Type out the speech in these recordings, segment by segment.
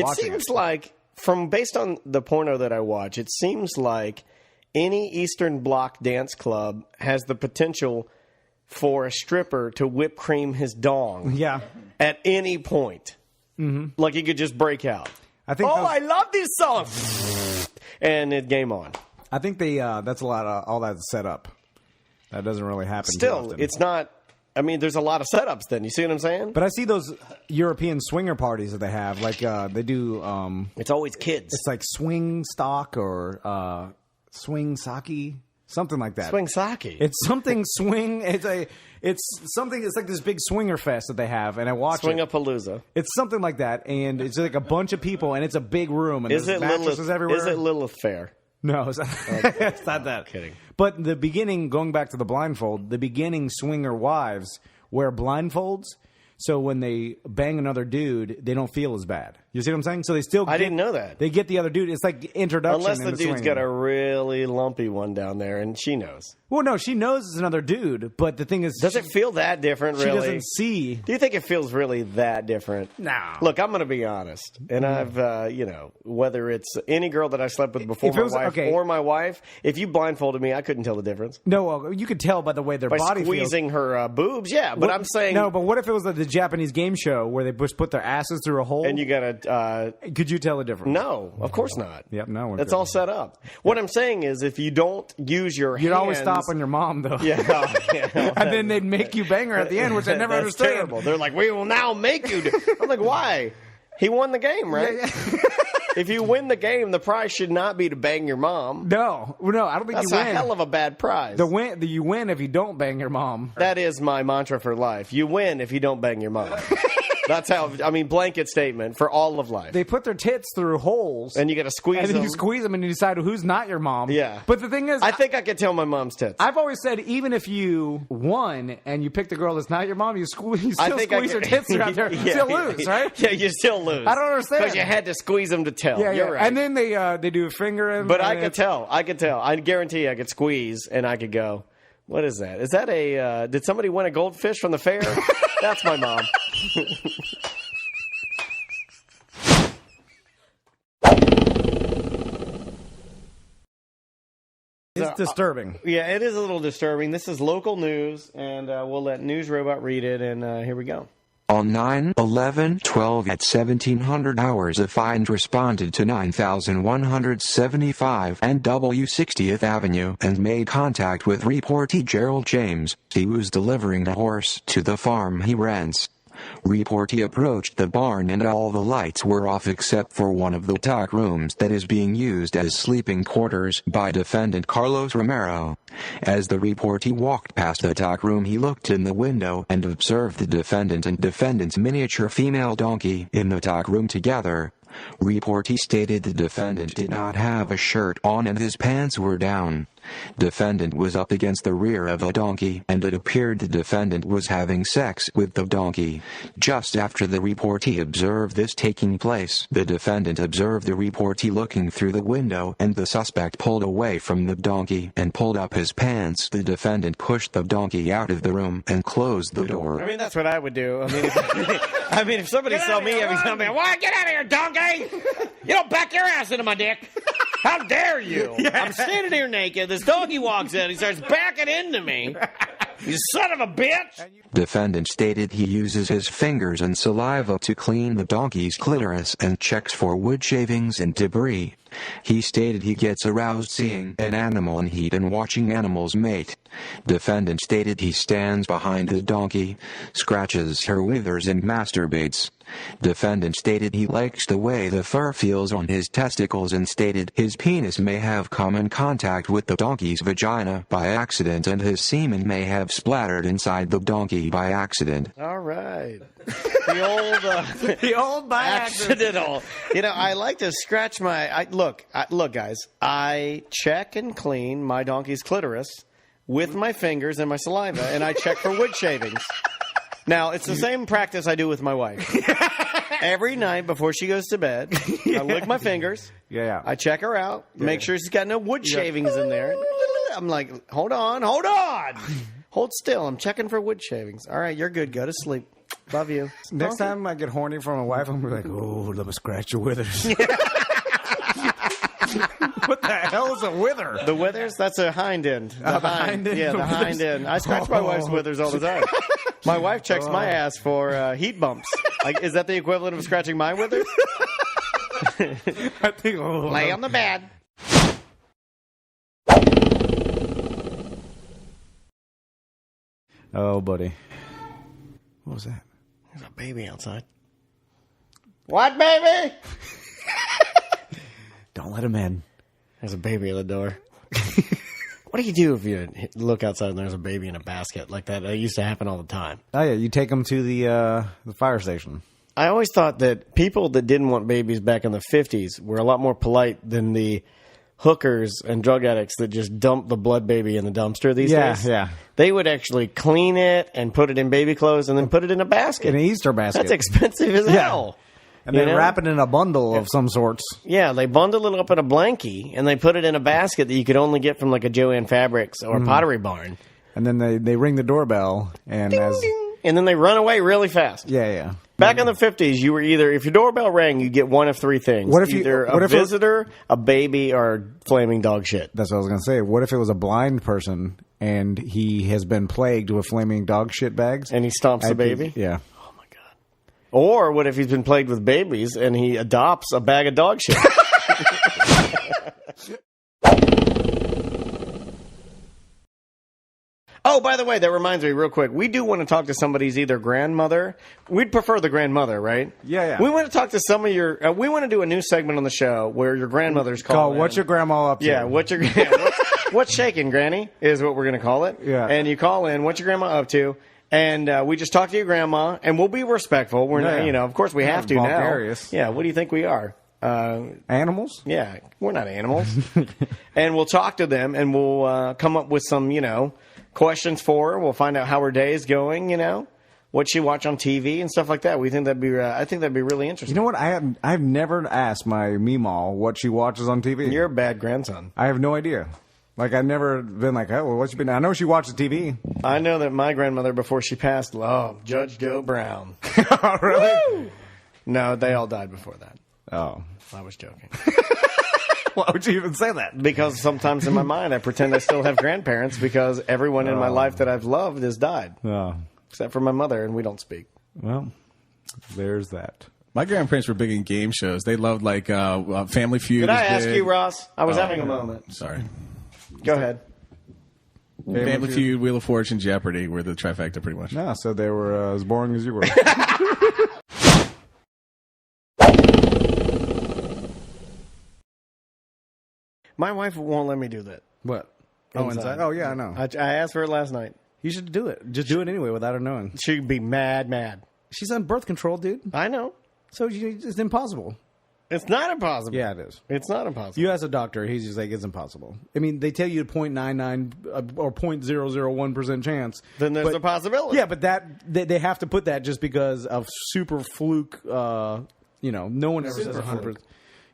It seems like, based on the porno that I watch, it seems like any Eastern Bloc dance club has the potential for a stripper to whip cream his dong at any point. Mm-hmm. Like he could just break out. I love this song. And it game on. I think that's a lot of all that's set up. That doesn't really happen. Still, it's not. I mean, there's a lot of setups then. You see what I'm saying? But I see those European swinger parties that they have. Like, they do... it's always kids. It's like swing stock or swing sake. Something like that. Swing sake. It's something swing... It's something... It's like this big swinger fest that they have, and I watch Swing-a-palooza. It's something like that, and it's like a bunch of people, and it's a big room, and there's mattresses everywhere. Is it Lilith Fair? No, it's not, it's not that. I'm kidding. But the beginning, going back to the blindfold, the beginning swinger wives wear blindfolds, so when they bang another dude, they don't feel as bad. You see what I'm saying? So they still I didn't know that. They get the other dude. It's like introduction. Unless the dude's got a really lumpy one down there, and she knows. Well, no, she knows it's another dude, but the thing is... Does it feel that different, really? She doesn't see. Do you think it feels really that different? No. Look, I'm going to be honest, and I've, whether it's any girl that I slept with before my wife or my wife, if you blindfolded me, I couldn't tell the difference. No, well, you could tell by the way their body feels. By squeezing her boobs, yeah, but I'm saying... No, but what if it was like the Japanese game show where they just put their asses through a hole? And you got to... could you tell the difference? No, of course not. Yep, no. That's all set up. What I'm saying is if you don't use your hands... You'd always stop on your mom, though. Yeah. And then they'd make you bang her at the end, which I never understood. Terrible. They're like, we will now make you... I'm like, why? He won the game, right? Yeah. If you win the game, the prize should not be to bang your mom. No, I don't think you win. That's a hell of a bad prize. You win if you don't bang your mom. That is my mantra for life. You win if you don't bang your mom. That's how, blanket statement for all of life. They put their tits through holes. And you got to squeeze them. And then you squeeze them and you decide who's not your mom. Yeah. But the thing is... I think I could tell my mom's tits. I've always said, even if you won and you picked a girl that's not your mom, you still squeeze her tits through out there. You still lose, right? Yeah, you still lose. I don't understand. Because you had to squeeze them to tell. Yeah. You're right. And then they do a finger in. But I could tell. I guarantee you I could squeeze and I could go, what is that? Is that a... did somebody win a goldfish from the fair? That's my mom. It's disturbing. Yeah, it is a little disturbing. This is local news, and we'll let News Robot read it, and here we go. On 9/11/12 at 1700 hours, a find responded to 9175 and W 60th Avenue and made contact with reportee Gerald James. He was delivering a horse to the farm he rents. Reportee approached the barn and all the lights were off except for one of the tack rooms that is being used as sleeping quarters by defendant Carlos Romero. As the reportee walked past the tack room, he looked in the window and observed the defendant and defendant's miniature female donkey in the tack room together. Reportee stated the defendant did not have a shirt on and his pants were down. Defendant was up against the rear of a donkey and it appeared the defendant was having sex with the donkey. Just after the reportee observed this taking place, the defendant observed the reportee looking through the window and the suspect pulled away from the donkey and pulled up his pants. The defendant pushed the donkey out of the room and closed the door. That's what I would do. If somebody saw me every time, why get out of here, donkey! You don't back your ass into my dick! How dare you? Yeah. I'm standing here naked. This donkey walks in. He starts backing into me. You son of a bitch! Defendant stated he uses his fingers and saliva to clean the donkey's clitoris and checks for wood shavings and debris. He stated he gets aroused seeing an animal in heat and watching animals mate. Defendant stated he stands behind the donkey, scratches her withers and masturbates. Defendant stated he likes the way the fur feels on his testicles and stated his penis may have come in contact with the donkey's vagina by accident and his semen may have splattered inside the donkey by accident. All right. The old by accidental. I like to scratch my... Look, guys. I check and clean my donkey's clitoris with my fingers and my saliva, and I check for wood shavings. Now, it's the same practice I do with my wife. Every night before she goes to bed, I lick my fingers. Yeah. I check her out, make sure she's got no wood shavings in there. I'm like, hold on. Hold still. I'm checking for wood shavings. All right, you're good. Go to sleep. Love you. Next time I get horny from my wife, I'm going to be like, oh, let me scratch your withers. What the hell is a wither? The withers? That's a hind end. The hind end? Yeah, the hind end. I scratch my wife's withers all the time. My wife checks my ass for heat bumps. Like, is that the equivalent of scratching my withers? I think. Oh, Lay on the bed. Oh, buddy. What was that? There's a baby outside. What, baby? Don't let him in. There's a baby at the door. What do you do if you look outside and there's a baby in a basket like that? That used to happen all the time. Oh, yeah. You take him to the fire station. I always thought that people that didn't want babies back in the 50s were a lot more polite than the hookers and drug addicts that just dump the blood baby in the dumpster these days. Yeah. They would actually clean it and put it in baby clothes and then put it in a basket. In an Easter basket. That's expensive as hell. And they wrap it in a bundle of some sorts. Yeah, they bundle it up in a blankie and they put it in a basket that you could only get from like a Joann Fabrics or a Pottery Barn. And then they ring the doorbell and Ding, ding. And then they run away really fast. Yeah. Back in the 50s, you were either, if your doorbell rang, you get one of three things. Either a visitor, a baby, or flaming dog shit. That's what I was going to say. What if it was a blind person and he has been plagued with flaming dog shit bags? And he stomps the baby? Yeah. Oh, my God. Or what if he's been plagued with babies and he adopts a bag of dog shit? Oh, by the way, that reminds me real quick. We do want to talk to somebody's either grandmother. We'd prefer the grandmother, right? Yeah. We want to talk to some of your... we want to do a new segment on the show where your grandmother's call What's your grandma up to? Yeah, what's shaking, Granny, is what we're going to call it. Yeah. And you call in, what's your grandma up to? And we just talk to your grandma, and we'll be respectful. We're not, of course we have to vulgarious. now. Yeah, what do you think we are? Animals? Yeah, we're not animals. And we'll talk to them, and we'll come up with some, questions for her. We'll find out how her day is going, what she watch on TV and stuff like that. We think that'd be, I think that'd be really interesting. You know what? I've never asked my Meemaw what she watches on TV. You're a bad grandson. I have no idea. Like, I've never been like, oh, well, what's she been? I know she watches TV. I know that my grandmother, before she passed, loved Judge Joe Brown. Oh, really? Woo! No, they all died before that. Oh. I was joking. Why would you even say that? Because sometimes in my mind I pretend I still have grandparents because everyone in my life that I've loved has died. Oh. Except for my mother, and we don't speak. Well, there's that. My grandparents were big in game shows. They loved, like, Family Feud. Did I ask you, Ross? I was having a moment. Sorry. Go ahead. Family Feud, Wheel of Fortune, Jeopardy were the trifecta pretty much. No, so they were as boring as you were. My wife won't let me do that. What? Oh, inside? Oh, yeah, I know. I asked her last night. You should do it. Just do it anyway without her knowing. She'd be mad. She's on birth control, dude. I know. So it's impossible. It's not impossible. Yeah, it is. It's not impossible. You ask a doctor, he's just like, it's impossible. I mean, they tell you a 0.99 or 0.001% chance. Then there's a possibility. Yeah, but they have to put that just because of super fluke. No one ever says 100%.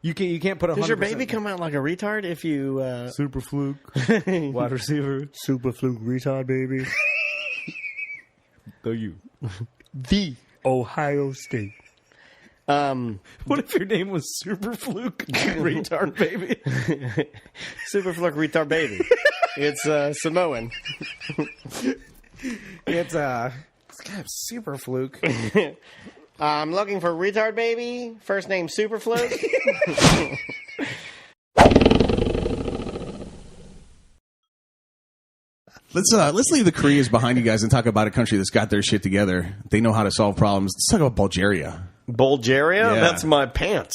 You can't put 100%. Does your baby come out like a retard if you... Super fluke. Wide receiver. Super fluke retard baby. The Ohio State. What if your name was Super Fluke Retard Baby? Super Fluke Retard Baby. It's Samoan. It's kind of Super Fluke. I'm looking for Retard Baby. First name Super Fluke. Let's leave the Koreas behind you guys and talk about a country that's got their shit together. They know how to solve problems. Let's talk about Bulgaria. Bulgaria? Yeah. That's my pants.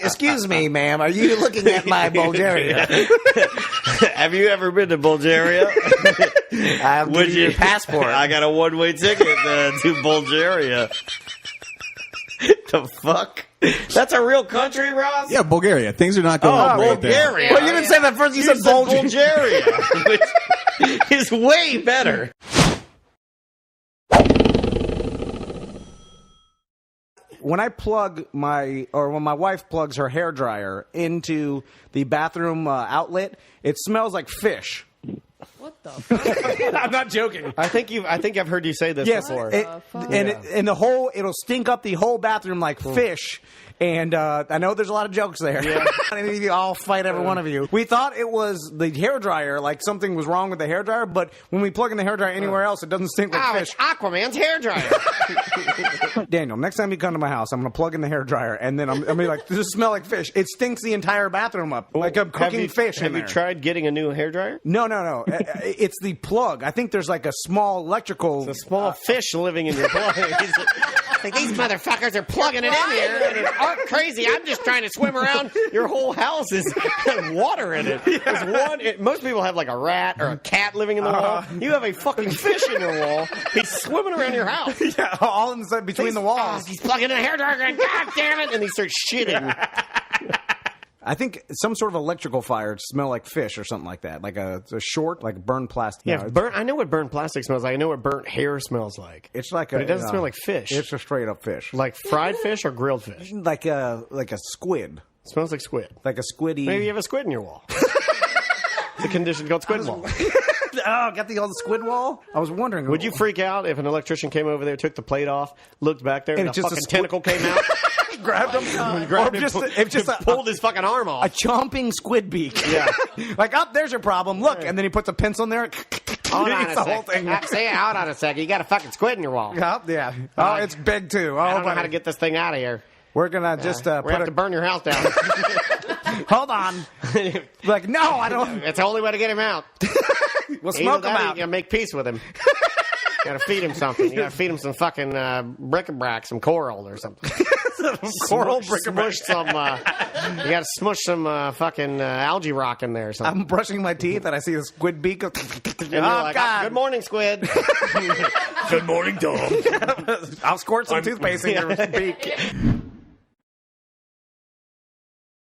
Excuse me, ma'am. Are you looking at my Bulgaria? Have you ever been to Bulgaria? I'll give you your passport. I got a one-way ticket to Bulgaria. The fuck? That's a real country, Ross? Yeah, Bulgaria. Things are not going great there. Bulgaria. Well, you didn't say that first. You said Bulgaria, which is way better. When I plug when my wife plugs her hairdryer into the bathroom outlet, it smells like fish. What the fuck? I'm not joking. I think I've heard you say this Yes, before. and the whole it'll stink up the whole bathroom like fish. And I know there's a lot of jokes there. Yeah. I'll fight every one of you. We thought it was the hairdryer, like something was wrong with the hairdryer, but when we plug in the hairdryer anywhere else, it doesn't stink like fish. It's Aquaman's hairdryer. Daniel, next time you come to my house, I'm going to plug in the hairdryer, and then I'm going to be like, does this smell like fish? It stinks the entire bathroom up, like I'm cooking fish in there. Have you tried getting a new hairdryer? No. It's the plug. I think there's like a small electrical... It's a small fish living in your plug. Like, these motherfuckers are plugging it in here, and it's crazy. I'm just trying to swim around. Your whole house is water in it. There's most people have like a rat or a cat living in the wall. You have a fucking fish in your wall. He's swimming around your house. Yeah, all inside between the walls. He's plugging in a hairdryer and God damn it! And he starts shitting. I think some sort of electrical fire smell like fish or something like that. Like a short, like burnt plastic. Yeah, I know what burnt plastic smells like. I know what burnt hair smells like. It's like but it doesn't smell like fish. It's a straight up fish. Like fried fish or grilled fish? Like a squid. It smells like squid. Like a squiddy. Maybe you have a squid in your wall. It's a condition called squid wall. Oh, got the old squid wall? I was wondering. Would you freak out if an electrician came over there, took the plate off, looked back there, and a fucking tentacle came out? Grabbed him, pulled his fucking arm off. A chomping squid beak. Yeah, like, there's your problem. Look, and then he puts a pencil in there. Hold on a second. Hold on a second. You got a fucking squid in your wall. Yeah. Oh, it's big too. I don't know how to get this thing out of here. We're gonna just we have to burn your house down. Hold on. Like, no, I don't. It's the only way to get him out. We'll smoke him out. You gotta make peace with him. You gotta feed him something. You gotta feed him some fucking bric-a-brac, some coral or something. Coral bric-a-brac. You gotta smush some fucking algae rock in there or something. I'm brushing my teeth and I see a squid beak. And you're like, God. Good morning, squid. Good morning, Tom. I'll squirt some toothpaste in your beak.